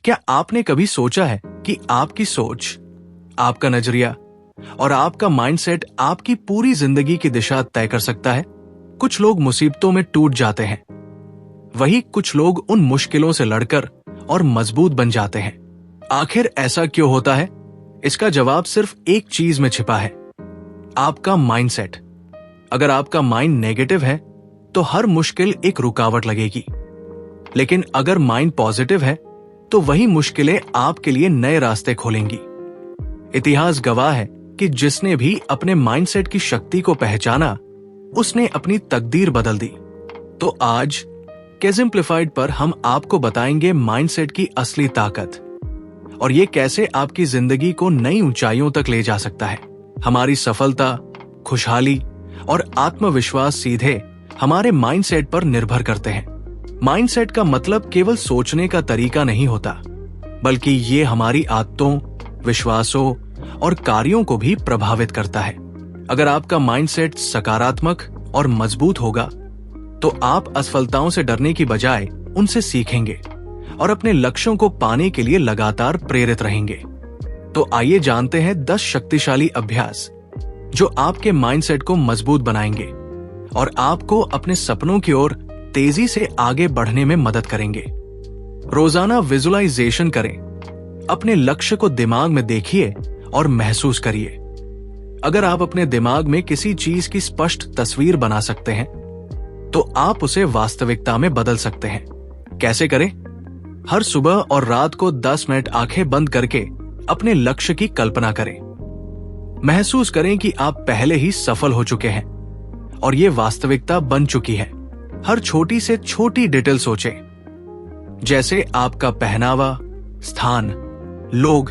क्या आपने कभी सोचा है कि आपकी सोच, आपका नजरिया और आपका माइंडसेट आपकी पूरी जिंदगी की दिशा तय कर सकता है? कुछ लोग मुसीबतों में टूट जाते हैं, वही कुछ लोग उन मुश्किलों से लड़कर और मजबूत बन जाते हैं। आखिर ऐसा क्यों होता है? इसका जवाब सिर्फ एक चीज में छिपा है, आपका माइंडसेट। अगर आपका माइंड नेगेटिव है तो हर मुश्किल एक रुकावट लगेगी, लेकिन अगर माइंड पॉजिटिव है तो वही मुश्किलें आपके लिए नए रास्ते खोलेंगी। इतिहास गवाह है कि जिसने भी अपने माइंडसेट की शक्ति को पहचाना, उसने अपनी तकदीर बदल दी। तो आज केजिम्प्लीफाइड पर हम आपको बताएंगे माइंडसेट की असली ताकत और ये कैसे आपकी जिंदगी को नई ऊंचाइयों तक ले जा सकता है। हमारी सफलता, खुशहाली और आत्मविश्वास सीधे हमारे माइंडसेट पर निर्भर करते हैं। माइंडसेट का मतलब केवल सोचने का तरीका नहीं होता, बल्कि ये हमारी आदतों, विश्वासों और कार्यों को भी प्रभावित करता है। अगर आपका माइंडसेट सकारात्मक और मजबूत होगा तो आप असफलताओं से डरने की बजाय उनसे सीखेंगे और अपने लक्ष्यों को पाने के लिए लगातार प्रेरित रहेंगे। तो आइए जानते हैं 10 शक्तिशाली अभ्यास जो आपके माइंडसेट को मजबूत बनाएंगे और आपको अपने सपनों की ओर तेजी से आगे बढ़ने में मदद करेंगे। रोजाना विजुअलाइजेशन करें। अपने लक्ष्य को दिमाग में देखिए और महसूस करिए। अगर आप अपने दिमाग में किसी चीज की स्पष्ट तस्वीर बना सकते हैं तो आप उसे वास्तविकता में बदल सकते हैं। कैसे करें? हर सुबह और रात को 10 मिनट आंखें बंद करके अपने लक्ष्य की कल्पना करें। महसूस करें कि आप पहले ही सफल हो चुके हैं और ये वास्तविकता बन चुकी है। हर छोटी से छोटी डिटेल सोचें, जैसे आपका पहनावा, स्थान, लोग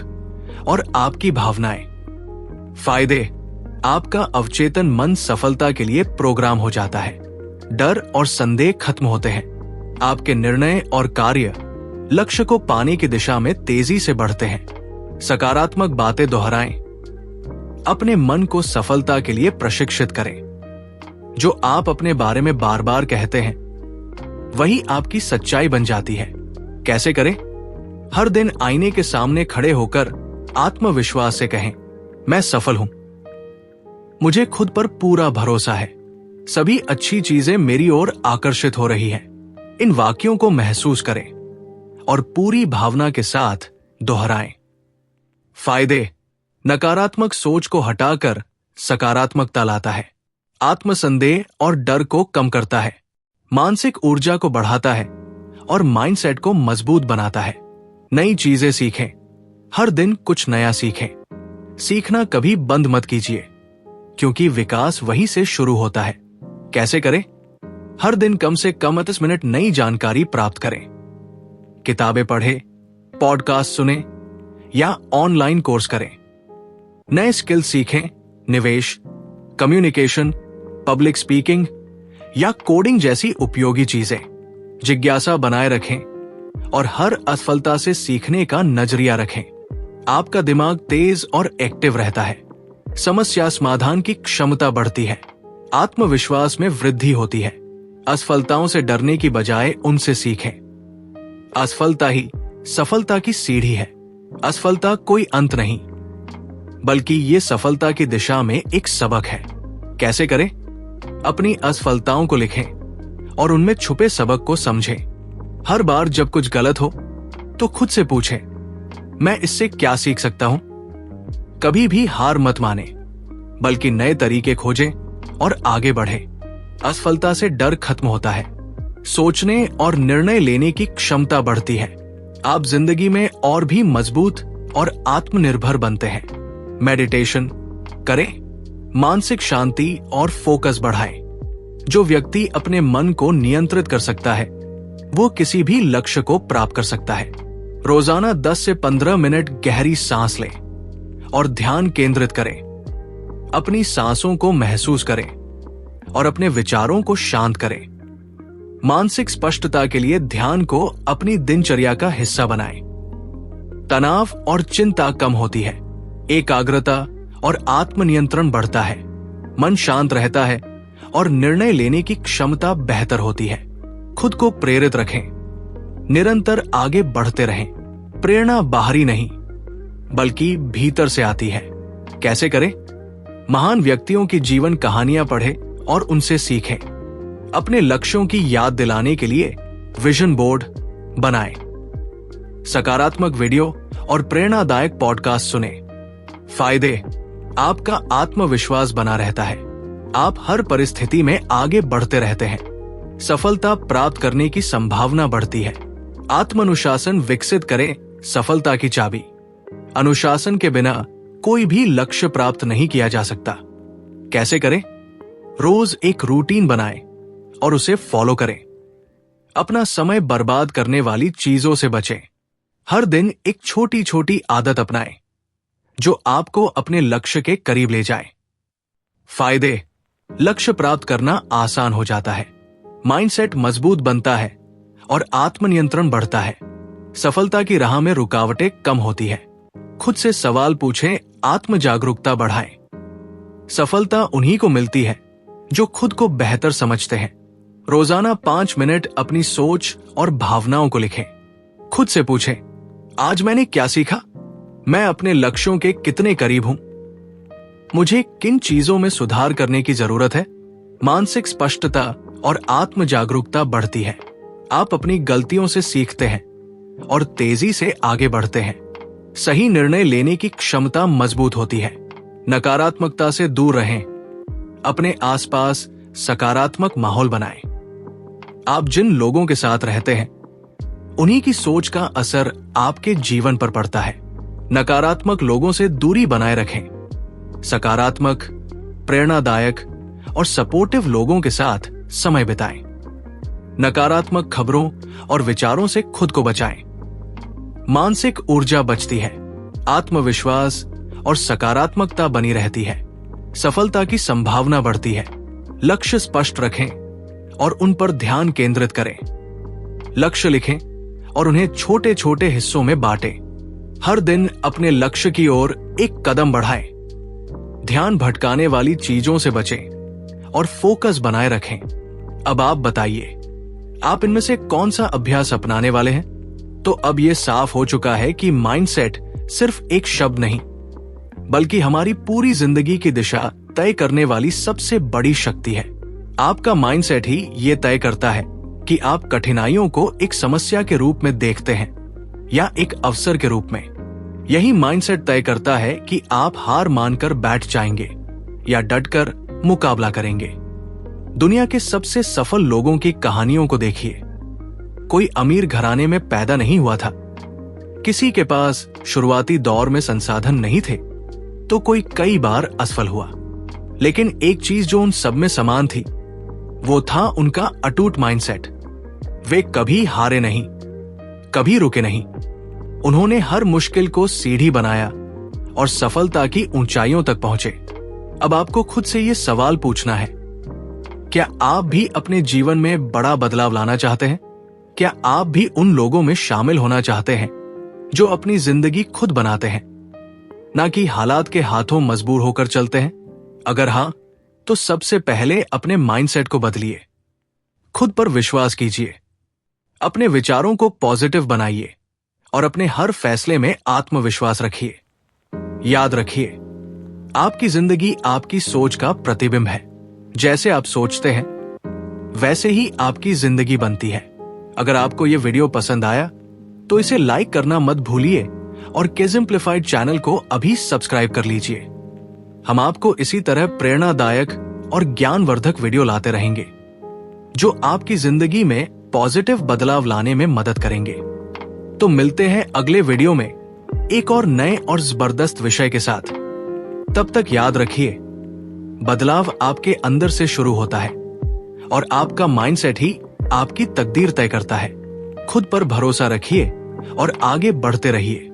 और आपकी भावनाएं। फायदे: आपका अवचेतन मन सफलता के लिए प्रोग्राम हो जाता है। डर और संदेह खत्म होते हैं। आपके निर्णय और कार्य लक्ष्य को पाने की दिशा में तेजी से बढ़ते हैं। सकारात्मक बातें दोहराएं। अपने मन को सफलता के लिए प्रशिक्षित करें। जो आप अपने बारे में बार बार कहते हैं वही आपकी सच्चाई बन जाती है। कैसे करें? हर दिन आईने के सामने खड़े होकर आत्मविश्वास से कहें, मैं सफल हूं, मुझे खुद पर पूरा भरोसा है, सभी अच्छी चीजें मेरी ओर आकर्षित हो रही हैं। इन वाक्यों को महसूस करें और पूरी भावना के साथ दोहराएं। फायदे: नकारात्मक सोच को हटाकर सकारात्मकता लाता है। आत्मसंदेह और डर को कम करता है। मानसिक ऊर्जा को बढ़ाता है और माइंडसेट को मजबूत बनाता है। नई चीजें सीखें। हर दिन कुछ नया सीखें। सीखना कभी बंद मत कीजिए, क्योंकि विकास वहीं से शुरू होता है। कैसे करें? हर दिन कम से कम 30 मिनट नई जानकारी प्राप्त करें। किताबें पढ़ें, पॉडकास्ट सुनें या ऑनलाइन कोर्स करें। नए स्किल सीखें, निवेश, कम्युनिकेशन, पब्लिक स्पीकिंग या कोडिंग जैसी उपयोगी चीजें। जिज्ञासा बनाए रखें और हर असफलता से सीखने का नजरिया रखें। आपका दिमाग तेज और एक्टिव रहता है। समस्या समाधान की क्षमता बढ़ती है। आत्मविश्वास में वृद्धि होती है। असफलताओं से डरने की बजाय उनसे सीखें। असफलता ही सफलता की सीढ़ी है। असफलता कोई अंत नहीं, बल्कि ये सफलता की दिशा में एक सबक है। कैसे करें? अपनी असफलताओं को लिखें और उनमें छुपे सबक को समझें। हर बार जब कुछ गलत हो तो खुद से पूछें, मैं इससे क्या सीख सकता हूं? कभी भी हार मत माने, बल्कि नए तरीके खोजें और आगे बढ़ें। असफलता से डर खत्म होता है। सोचने और निर्णय लेने की क्षमता बढ़ती है। आप जिंदगी में और भी मजबूत और आत्मनिर्भर बनते हैं। मेडिटेशन करें, मानसिक शांति और फोकस बढ़ाएं। जो व्यक्ति अपने मन को नियंत्रित कर सकता है वो किसी भी लक्ष्य को प्राप्त कर सकता है। रोजाना 10 से 15 मिनट गहरी सांस लें और ध्यान केंद्रित करें। अपनी सांसों को महसूस करें और अपने विचारों को शांत करें। मानसिक स्पष्टता के लिए ध्यान को अपनी दिनचर्या का हिस्सा बनाएं। तनाव और चिंता कम होती है। एकाग्रता और आत्मनियंत्रण बढ़ता है। मन शांत रहता है और निर्णय लेने की क्षमता बेहतर होती है। खुद को प्रेरित रखें। निरंतर आगे बढ़ते रहें। प्रेरणा बाहरी नहीं बल्कि भीतर से आती है। कैसे करें? महान व्यक्तियों की जीवन कहानियां पढ़ें और उनसे सीखें। अपने लक्ष्यों की याद दिलाने के लिए विजन बोर्ड बनाएं। सकारात्मक वीडियो और प्रेरणादायक पॉडकास्ट सुनें। फायदे: आपका आत्मविश्वास बना रहता है। आप हर परिस्थिति में आगे बढ़ते रहते हैं। सफलता प्राप्त करने की संभावना बढ़ती है। आत्मानुशासन विकसित करें सफलता की चाबी। अनुशासन के बिना कोई भी लक्ष्य प्राप्त नहीं किया जा सकता। कैसे करें? रोज एक रूटीन बनाएं और उसे फॉलो करें। अपना समय बर्बाद करने वाली चीजों से बचें। हर दिन एक छोटी छोटी आदत अपनाएं जो आपको अपने लक्ष्य के करीब ले जाए। फायदे: लक्ष्य प्राप्त करना आसान हो जाता है। माइंडसेट मजबूत बनता है और आत्मनियंत्रण बढ़ता है। सफलता की राह में रुकावटें कम होती है। खुद से सवाल पूछें, आत्म जागरूकता बढ़ाएं। सफलता उन्हीं को मिलती है जो खुद को बेहतर समझते हैं। रोजाना 5 मिनट अपनी सोच और भावनाओं को लिखें। खुद से पूछें, आज मैंने क्या सीखा? मैं अपने लक्ष्यों के कितने करीब हूं? मुझे किन चीजों में सुधार करने की जरूरत है? मानसिक स्पष्टता और आत्म जागरूकता बढ़ती है। आप अपनी गलतियों से सीखते हैं और तेजी से आगे बढ़ते हैं। सही निर्णय लेने की क्षमता मजबूत होती है। नकारात्मकता से दूर रहें। अपने आसपास सकारात्मक माहौल बनाएं। आप जिन लोगों के साथ रहते हैं उन्हीं की सोच का असर आपके जीवन पर पड़ता है। नकारात्मक लोगों से दूरी बनाए रखें। सकारात्मक, प्रेरणादायक और सपोर्टिव लोगों के साथ समय बिताएं। नकारात्मक खबरों और विचारों से खुद को बचाएं। मानसिक ऊर्जा बचती है। आत्मविश्वास और सकारात्मकता बनी रहती है। सफलता की संभावना बढ़ती है। लक्ष्य स्पष्ट रखें और उन पर ध्यान केंद्रित करें। लक्ष्य लिखें और उन्हें छोटे छोटे हिस्सों में बांटें। हर दिन अपने लक्ष्य की ओर एक कदम बढ़ाएं। ध्यान भटकाने वाली चीजों से बचें और फोकस बनाए रखें। अब आप बताइए, आप इनमें से कौन सा अभ्यास अपनाने वाले हैं? तो अब यह साफ हो चुका है कि माइंडसेट सिर्फ एक शब्द नहीं बल्कि हमारी पूरी जिंदगी की दिशा तय करने वाली सबसे बड़ी शक्ति है। आपका माइंडसेट ही ये तय करता है कि आप कठिनाइयों को एक समस्या के रूप में देखते हैं या एक अवसर के रूप में। यही माइंडसेट तय करता है कि आप हार मानकर बैठ जाएंगे या डटकर मुकाबला करेंगे। दुनिया के सबसे सफल लोगों की कहानियों को देखिए। कोई अमीर घराने में पैदा नहीं हुआ था। किसी के पास शुरुआती दौर में संसाधन नहीं थे, तो कोई कई बार असफल हुआ। लेकिन एक चीज जो उन सब में समान थी, वो था उनका अटूट माइंडसेट। वे कभी हारे नहीं, कभी रुके नहीं। उन्होंने हर मुश्किल को सीढ़ी बनाया और सफलता की ऊंचाइयों तक पहुंचे। अब आपको खुद से ये सवाल पूछना है, क्या आप भी अपने जीवन में बड़ा बदलाव लाना चाहते हैं? क्या आप भी उन लोगों में शामिल होना चाहते हैं जो अपनी जिंदगी खुद बनाते हैं, ना कि हालात के हाथों मजबूर होकर चलते हैं? अगर हां, तो सबसे पहले अपने माइंडसेट को बदलिए। खुद पर विश्वास कीजिए। अपने विचारों को पॉजिटिव बनाइए और अपने हर फैसले में आत्मविश्वास रखिए। याद रखिए, आपकी जिंदगी आपकी सोच का प्रतिबिंब है। जैसे आप सोचते हैं वैसे ही आपकी जिंदगी बनती है। अगर आपको यह वीडियो पसंद आया तो इसे लाइक करना मत भूलिए और केजिम्प्लीफाइड चैनल को अभी सब्सक्राइब कर लीजिए। हम आपको इसी तरह प्रेरणादायक और ज्ञानवर्धक वीडियो लाते रहेंगे जो आपकी जिंदगी में पॉजिटिव बदलाव लाने में मदद करेंगे। तो मिलते हैं अगले वीडियो में एक और नए और जबरदस्त विषय के साथ। तब तक याद रखिए, बदलाव आपके अंदर से शुरू होता है और आपका माइंडसेट ही आपकी तकदीर तय करता है। खुद पर भरोसा रखिए और आगे बढ़ते रहिए।